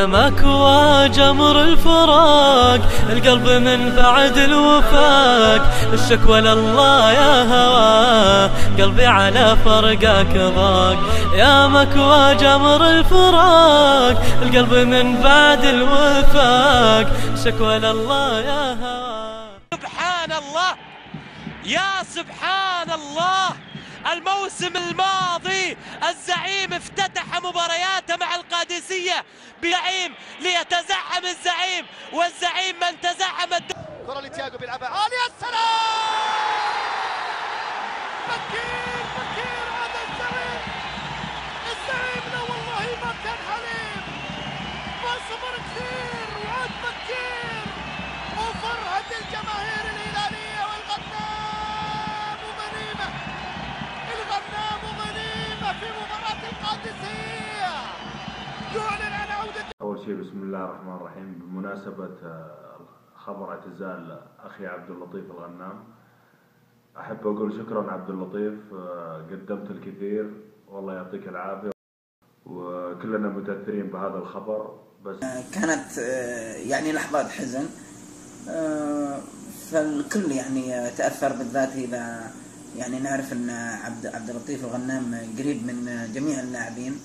مكوى جمر الفراق، القلب من بعد الوفاق، الشكوى لله يا هواه، قلبي على فرقك ضاق. يا مكوى جمر الفراق، القلب من بعد الوفاق، الشكوى لله يا هواه. سبحان الله يا سبحان الله، الموسم الماضي الزعيم افتتح مبارياته مع القادسية بزعيم ليتزعم الزعيم، والزعيم من تزعم كرة لتياجو بيلعبها عالي، يا سلام! بكير هذا الزعيم لا والله ما كان حليم، ما صبر كثير وعاد بكير وفرحة الجماهير الهلالية. والغنام غنيمة في مباراة القادسية، يعلن عن عودة. أول شيء بسم الله الرحمن الرحيم، بمناسبة خبر اعتزال أخي عبد اللطيف الغنام، أحب أقول شكرا عبد اللطيف، قدمت الكثير والله يعطيك العافية، وكلنا متأثرين بهذا الخبر. بس كانت يعني لحظات حزن، فالكل يعني تأثر، بالذات إذا يعني نعرف أن عبد اللطيف الغنام قريب من جميع اللاعبين.